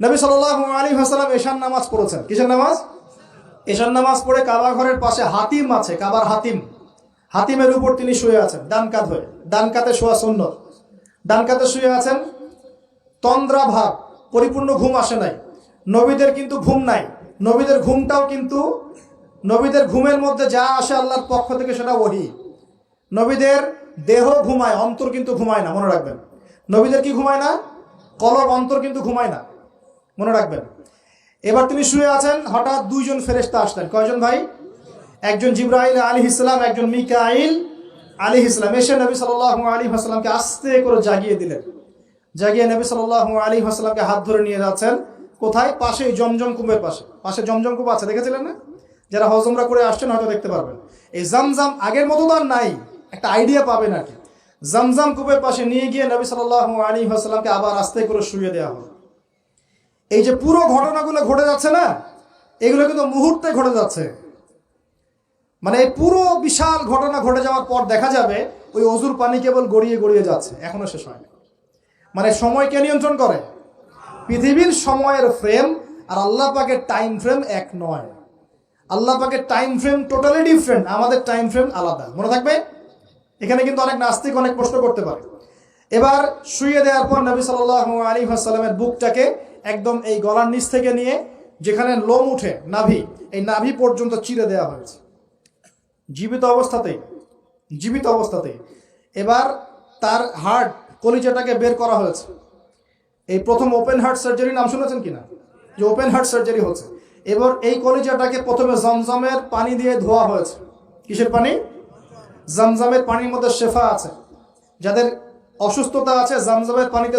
নবী সাল্লাল্লাহু আলাইহি ওয়াসাল্লাম এশার নামাজ পড়েছেন। কিসের নামাজ? এশার নামাজ পড়ে কাবা ঘরের পাশে হাতিম আছে, কাবার হাতিম, হাতিমের উপর তিনি শুয়ে আছেন ডান কাত হয়ে। ডান কাতে শোয়া সুন্নত। ডান কাতে শুয়ে আছেন, তন্দ্রা ভাব, পরিপূর্ণ ঘুম আসে নাই। নবীদের কিন্তু ঘুম নাই। নবীদের ঘুমটাও কিন্তু, নবীদের ঘুমের মধ্যে যা আসে আল্লাহর পক্ষ থেকে সেটা ওহী। নবীদের দেহ ঘুমায়, অন্তর কিন্তু ঘুমায় না, মনে রাখবেন। নবীদের কি ঘুমায় না? কলব, অন্তর কিন্তু ঘুমায় না, মনে রাখবেন। এবার তিনি শুয়ে আছেন, হঠাৎ দুইজন ফেরেশতা আসলেন। কয়জন ভাই? একজন জিবরাইল আলাইহিস সালাম, একজন মিকাইল আলাইহিস সালাম। এসে নবী সাল্লাল্লাহু আলাইহি ওয়াসাল্লামকে আস্তে করে জাগিয়ে দিলেন। জাগিয়ে নবী সাল্লাল্লাহু আলাইহি ওয়াসাল্লামকে হাত ধরে নিয়ে যাচ্ছেন। কোথায়? পাশে জমজম কূপের পাশে। পাশে জমজম কূপ আছে, দেখেছিলেন না? যারা হজ উমরা করে আসছেন হয়তো দেখতে পারবেন। এই জমজম আগের মতো তো আর নাই, একটা আইডিয়া পাবেন আর কি। জমজম কূপের পাশে নিয়ে গিয়ে নবী সাল্লাল্লাহু আলাইহি ওয়াসাল্লামকে আবার আস্তে করে শুইয়ে দেওয়া হলো। এই যে পুরো ঘটনাগুলো ঘটে যাচ্ছে না, এগুলো কিন্তু মুহূর্তে ঘটে যাচ্ছে। মানে এই পুরো বিশাল ঘটনা ঘটে যাওয়ার পর দেখা যাবে ওই অজুর পানি কেবল গড়িয়ে গড়িয়ে যাচ্ছে, এখনো শেষ হয়নি। মানে সময়কে নিয়ন্ত্রণ করে পৃথিবীর সময়ের ফ্রেম আর আল্লাহ পাকের টাইম ফ্রেম এক নয়। আল্লাহ পাকের টাইম ফ্রেম টোটালি ডিফারেন্ট, আমাদের টাইম ফ্রেম আলাদা, মনে থাকবে। এখানে কিন্তু অনেক নাস্তিক অনেক প্রশ্ন করতে পারে। এবার শুইয়ে দেওয়ার পর নবী সাল্লাল্লাহু আলাইহি ওয়াসাল্লামের বুকটাকে একদম এই গলার নিচ থেকে নিয়ে যেখানে লোম উঠে নাভি, এই নাভি পর্যন্ত চিরে দেওয়া হয়েছে জীবিত অবস্থাতেই, জীবিত অবস্থাতেই। এবার তার হার্ট, কলিজাটাকে বের করা হয়েছে। এই প্রথম ওপেন হার্ট সার্জারি নাম শুনেছেন কিনা? যে ওপেন হার্ট সার্জারি হচ্ছে। এবার এই কলিজাটাকে প্রথমে জমজমের পানি দিয়ে ধোয়া হয়েছে। কিসের পানি? জমজমের পানির মধ্যে শেফা আছে। যাদের অসুস্থতা আছে জমজমের পানিতে